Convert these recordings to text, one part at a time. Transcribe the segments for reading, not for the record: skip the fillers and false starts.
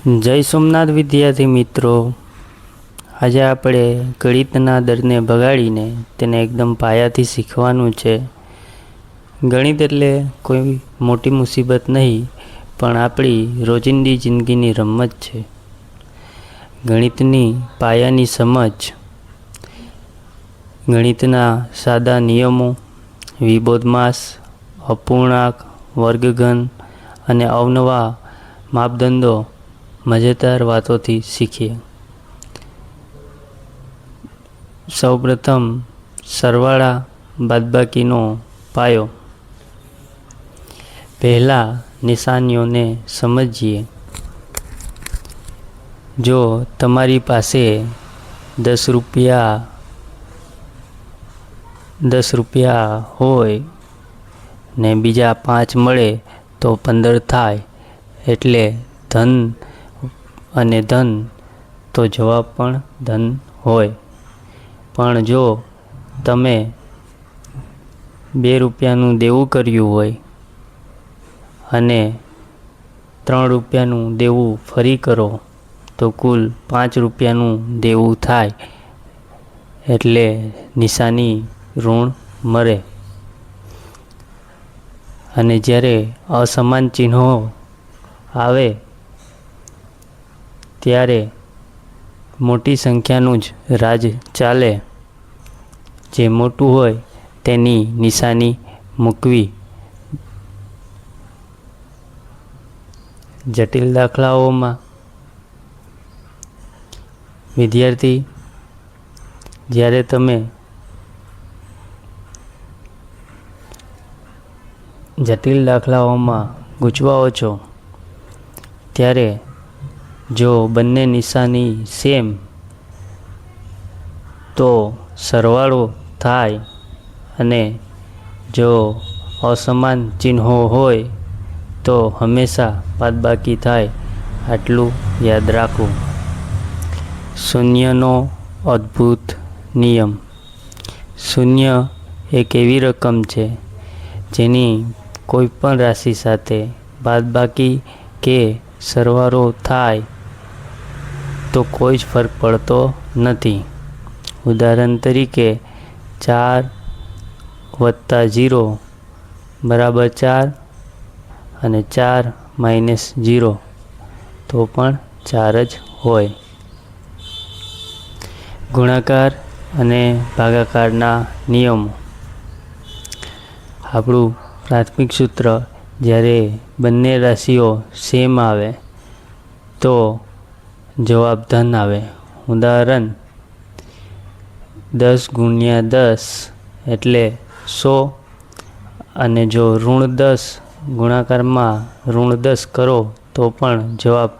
જય સોમનાથ વિદ્યાર્થી મિત્રો, આજે આપણે ગણિતના દરને ભગાડીને તેને એકદમ પાયાથી શીખવાનું છે. ગણિત એટલે કોઈ મોટી મુસીબત નહીં, પણ આપણી રોજિંદી જિંદગીની રમત છે. ગણિતની પાયાની સમજ, ગણિતના સાદા નિયમો, વિબોધમાસ, અપૂર્ણાંક, વર્ગઘન અને અવનવા માપદંડો મજેદાર વાતોથી શીખીએ. સૌપ્રથમ સરવાળા બાદબાકીનો પાયો. પહેલા નિશાનીઓને સમજીએ. જો તમારી પાસે 10 રૂપિયા હોય ને બીજા 5 મળે તો 15 થાય, એટલે ધન અને ધન, તો જવાબ પણ ધન હોય. પણ જો તમે 2 રૂપિયાનું દેવું કર્યું હોય અને 3 રૂપિયાનું દેવું ફરી કરો તો કુલ 5 રૂપિયાનું દેવું થાય, એટલે નિશાની ઋણ મળે. અને જ્યારે અસમાન ચિહ્નો આવે ત્યારે મોટી સંખ્યાનું જ રાજ ચાલે. જે મોટું હોય તેની નિશાની મૂકવી. જટિલ દાખલાઓમાં વિદ્યાર્થી, જ્યારે તમે જટિલ દાખલાઓમાં ગૂંચવાઓ છો ત્યારે જો બંને નિશાની સેમ તો સરવાળો થાય, અને જો અસમાન ચિહ્નો હોય તો હંમેશા બાદબાકી થાય. આટલું યાદ રાખવું. શૂન્યનો અદ્ભુત નિયમ. શૂન્ય એક એવી રકમ છે જેની કોઈ પણ રાશિ સાથે બાદબાકી કે સરવાળો થાય તો કોઈ જ ફરક પડતો નથી. ઉદાહરણ તરીકે 4 + 0 = 4 અને 4 - 0 તો પણ 4 જ હોય. ગુણાકાર અને ભાગાકારના નિયમો. આપણું પ્રાથમિક સૂત્ર, જ્યારે બંને રાશિઓ સેમ આવે તો જવાબ ધન આવે. ઉદાહરણ 10 × 10 એટલે 100, અને જો -10 ગુણાકારમાં -10 કરો તો પણ જવાબ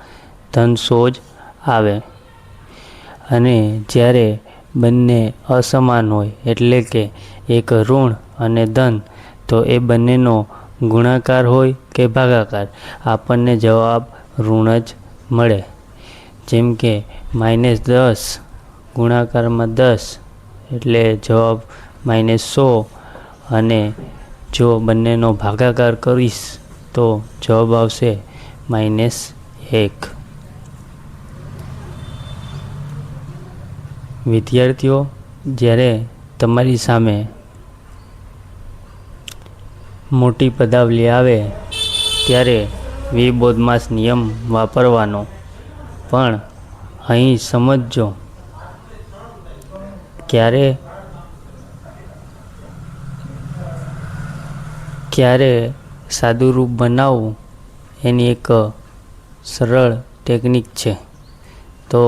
ધન 100 જ આવે. અને જ્યારે બંને અસમાન હોય, એટલે કે એક ઋણ અને ધન, તો એ બંનેનો ગુણાકાર હોય કે ભાગાકાર, આપણને જવાબ ઋણ જ મળે. જેમ કે -10 ગુણાકારમાં 10 એટલે જવાબ -100, અને જો બંનેનો ભાગાકાર કરીશ તો જવાબ આવશે -1. વિદ્યાર્થીઓ, જ્યારે તમારી સામે મોટી પદાવલી આવે ત્યારે વિબોધમાસ નિયમ વાપરવાનો. પણ અહીં સમજો, ક્યારે સાદું રૂપ બનાવવું એની એક સરળ ટેકનિક છે, તો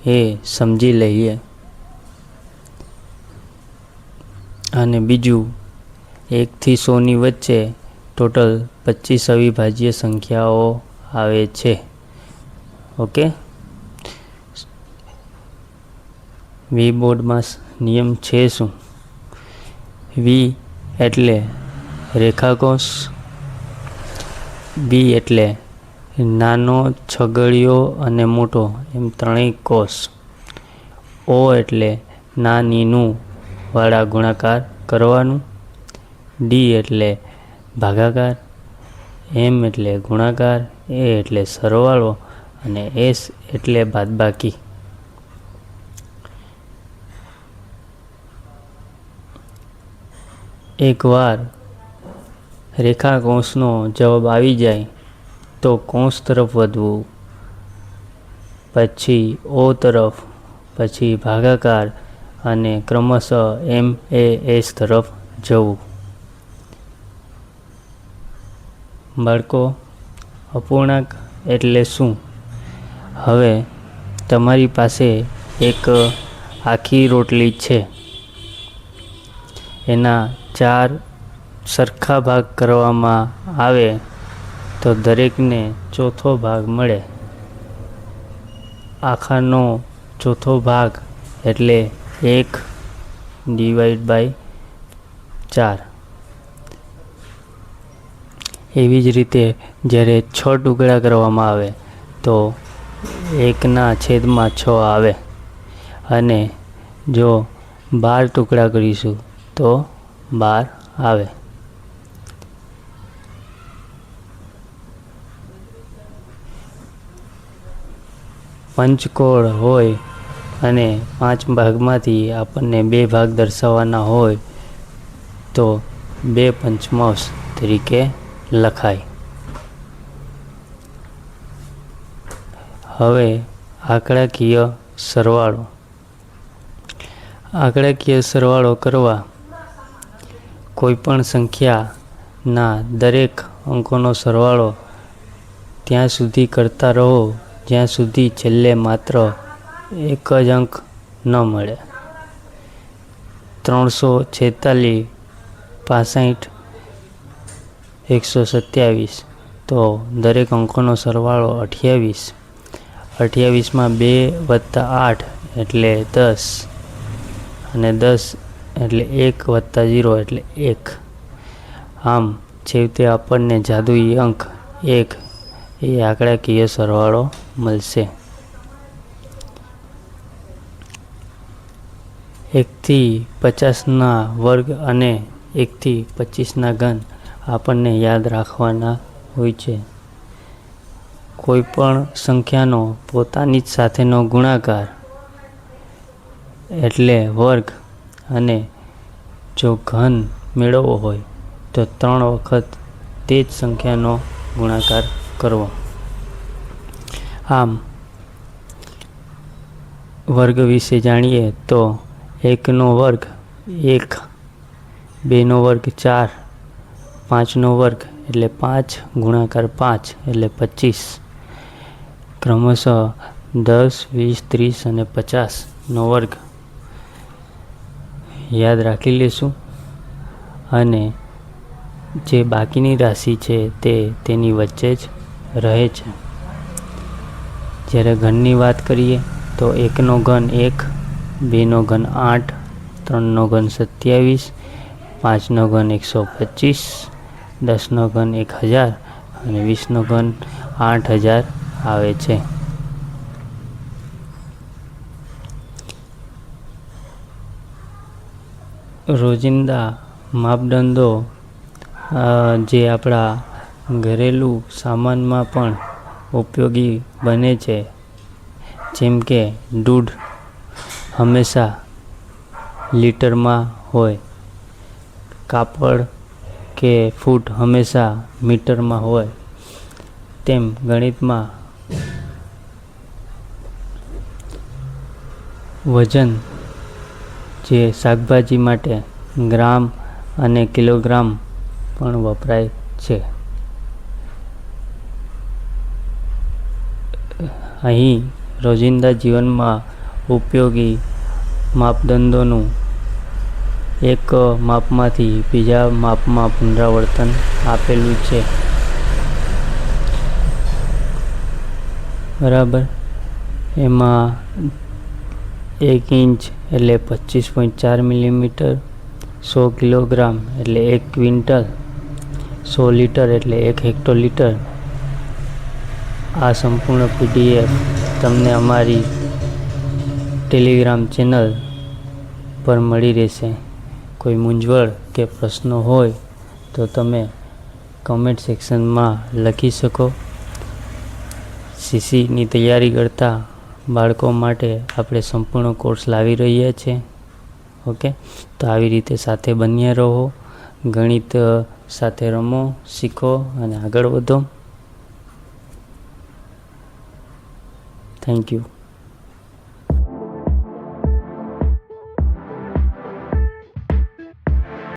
એ સમજી લઈએ. અને બીજું, 1 થી 100 ની વચ્ચે ટોટલ 25 અવિભાજ્ય સંખ્યાઓ આવે છે. ઓકે. વિબોધમાસ નિયમ છે શું? વી એટલે રેખાકૌંસ, બી એટલે નાનો, છગડીયો અને મોટો એમ ત્રણેય કૌંસ, ઓ એટલે નાનીનું વાળા ગુણાકાર કરવાનું, ડી એટલે ભાગાકાર, એમ એટલે ગુણાકાર, એ એટલે સરવાળો, અને એસ એટલે બાદબાકી. એકવાર રેખા કૌંસનો જવાબ આવી જાય તો કૌંસ તરફ વધવું, પછી ઓ તરફ, પછી ભાગાકાર અને ક્રમશઃ MAS તરફ જવું. બાળકો, અપૂર્ણાંક એટલે શું? હવે તમારી પાસે એક આખી રોટલી છે. એના 4 સરખા ભાગ કરવામાં આવે તો દરેકને ચોથો ભાગ મળે. આખાનો ચોથો ભાગ એટલે 1/4. એવી જ રીતે જ્યારે 6 ટુકડા કરવામાં આવે તો 1/6 આવે, અને જો 12 ટુકડા કરીશું તો 12 આવે. પંચકોણ હોય અને 5 ભાગમાંથી આપણને 2 ભાગ દર્શાવવાના હોય તો 2/5 તરીકે લખાય. હવે આંકડાકીય સરવાળો. આંકડાકીય સરવાળો કરવા કોઈપણ સંખ્યાના દરેક અંકોનો સરવાળો ત્યાં સુધી કરતા રહો જ્યાં સુધી છેલ્લે માત્ર એક જ અંક ન મળે. 346, 65, 127 તો દરેક અંકોનો સરવાળો 28. 28માં 2 + 8 એટલે 10, અને 10 એટલે 1 + 0 એટલે 1. આમ છેવટે આપણને જાદુઈ અંક 1 એ આંકડાકીય સરવાળો મળશે. 1થી 50ના વર્ગ અને 1થી 25ના ઘન આપણને યાદ રાખવાના હોય છે. કોઈપણ સંખ્યાનો પોતાની જ સાથેનો ગુણાકાર એટલે વર્ગ, અને જો ઘન મેળવવો હોય તો 3 વખત તે જ સંખ્યાનો ગુણાકાર કરવો. આમ વર્ગ વિશે જાણીએ તો 1નો વર્ગ 1, 2નો વર્ગ 4, 5નો વર્ગ એટલે 5 ગુણાકાર 5 એટલે 25. ક્રમશઃ 10, 20, 30 અને 50નો વર્ગ યાદ રાખી લેશું, અને જે બાકીની રાશિ છે તે તેની વચ્ચે જ રહે છે. જ્યારે ઘનની વાત કરીએ તો 1નો ઘન 1, 2નો ઘન 8, 3નો ઘન 27, 5નો ઘન 125, 10નો ઘન 1000 અને 20નો ઘન 8000 આવે છે. રોજિંદા માપદંડો જે આપણા ઘરેલું સામાનમાં પણ ઉપયોગી બને છે, જેમ કે દૂધ હંમેશા લીટરમાં હોય, કાપડ કે ફૂટ હંમેશા મીટરમાં હોય, તેમ ગણિતમાં વજન જે શાકભાજી માટે ગ્રામ અને કિલોગ્રામ પણ વપરાય છે. અહીં રોજિંદા જીવનમાં ઉપયોગી માપદંડોનું એક માપમાંથી બીજા માપમાં પુનરાવર્તન આપેલું છે. બરાબર. એમાં 1 ઇંચ એટલે 25.4 મિલીમીટર, 100 કિલોગ્રામ એટલે 1 ક્વિન્ટલ, 100 લીટર એટલે 1 હેક્ટોલીટર. આ સંપૂર્ણ PDF તમને અમારી ટેલિગ્રામ ચેનલ પર મળી રહેશે. કોઈ મૂંઝવણ કે પ્રશ્નો હોય તો તમે કમેન્ટ સેક્શનમાં લખી શકો. સીસીની તૈયારી કરતા બાળકો માટે આપણે સંપૂર્ણ કોર્સ લાવી રહ્યા છીએ. ઓકે, તો આવી રીતે સાથે બન્યા રહો, ગણિત સાથે રમો, શીખો અને આગળ વધો. Thank you.